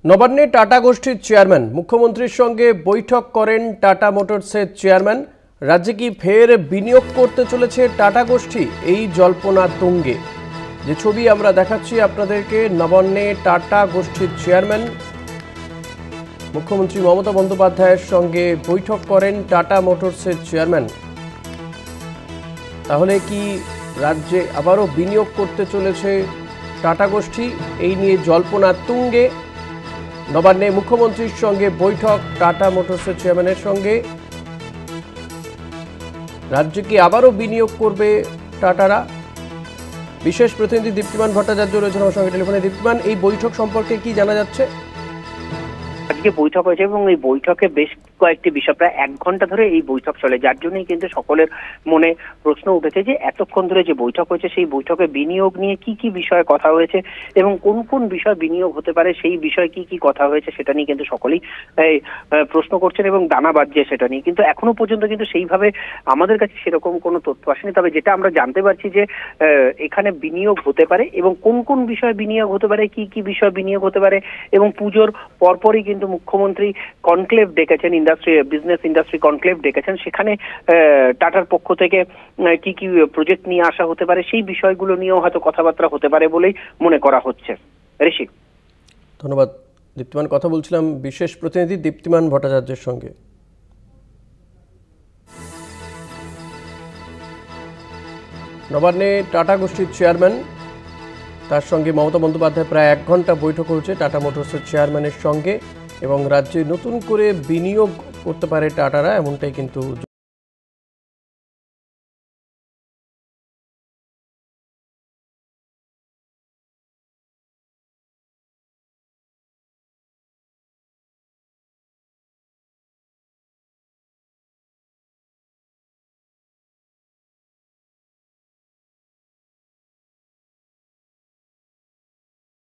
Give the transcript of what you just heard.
নবান্নে টাটা গোষ্ঠীর চেয়ারম্যান মুখ্যমন্ত্রীর সঙ্গে বৈঠক করেন টাটা মোটরসের চেয়ারম্যান। রাজ্যে কি ফের বিনিয়োগ করতে চলেছে টাটা গোষ্ঠী, এই জল্পনা তুঙ্গে। যে ছবি আমরা দেখাচ্ছি আপনাদেরকে, নবান্নে টাটা গোষ্ঠীর চেয়ারম্যান মুখ্যমন্ত্রী মমতা বন্দ্যোপাধ্যায়ের সঙ্গে বৈঠক করেন টাটা মোটরসের চেয়ারম্যান। তাহলে কি রাজ্যে আবারও বিনিয়োগ করতে চলেছে টাটা গোষ্ঠী, এই নিয়ে জল্পনা তুঙ্গে। নবান্নে মুখ্যমন্ত্রীর সঙ্গে বৈঠক টাটা মোটরসের চেয়ারম্যানের সঙ্গে। রাজ্যে কি আবারও বিনিয়োগ করবে টাটারা? বিশেষ প্রতিনিধি দীপ্তিমান ভট্টাচার্য রয়েছেন আমার সঙ্গে টেলিফোনে। দীপ্তিমান, এই বৈঠক সম্পর্কে কি জানা যাচ্ছে? আজকে বৈঠক হয়েছে এবং এই বৈঠকে বেশ কয়েকটি বিষয়, প্রায় 1 ঘন্টা ধরে এই বৈঠক চলে, যার জন্যই কিন্তু সকলের মনে প্রশ্ন উঠেছে যে এতক্ষণ ধরে যে বৈঠক হয়েছে সেই বৈঠকে বিনিয়োগ নিয়ে কি কি বিষয়ে কথা হয়েছে এবং কোন কোন বিষয় বিনিয়োগ হতে পারে, সেই বিষয়ে কি কি কথা হয়েছে সেটা নিয়ে কিন্তু সকলেই প্রশ্ন করছেন এবং দানা বাজছে সেটা নিয়ে। কিন্তু এখনো পর্যন্ত কিন্তু সেইভাবে আমাদের কাছে সেরকম কোনো তথ্য আসেনি। তবে যেটা আমরা জানতে পারছি যে এখানে বিনিয়োগ হতে পারে এবং কোন কোন বিষয়ে বিনিয়োগ হতে পারে, কি কি বিষয় বিনিয়োগ হতে পারে, এবং পুজোর পরপরই কিন্তু মুখ্যমন্ত্রী কনক্লেভ ডেকেছেন, বিজনেস ইন্ডাস্ট্রি কনক্লেভ ডেকেছেন। সেখানে টাটার পক্ষ থেকে কি কি প্রজেক্ট নিয়ে আসা হতে পারে সেই বিষয়গুলো নিয়েও হয়তো কথাবার্তা হতে পারে বলেই মনে করা হচ্ছে। ঋষি, ধন্যবাদ দীপ্তিমান। কথা বলছিলাম বিশেষ প্রতিনিধি দীপ্তিমান ভট্টাচার্যের সঙ্গে। নবান্নে টাটা গোষ্ঠীর চেয়ারম্যান, তার সঙ্গে মমতা বন্দ্যোপাধ্যায় প্রায় 1 ঘন্টা বৈঠক হয়েছে টাটা মোটরসের চেয়ারম্যানের সঙ্গে, এবং রাজ্যে নতুন করে বিনিয়োগ করতে পারে টাটারা, এমনটাই কিন্তু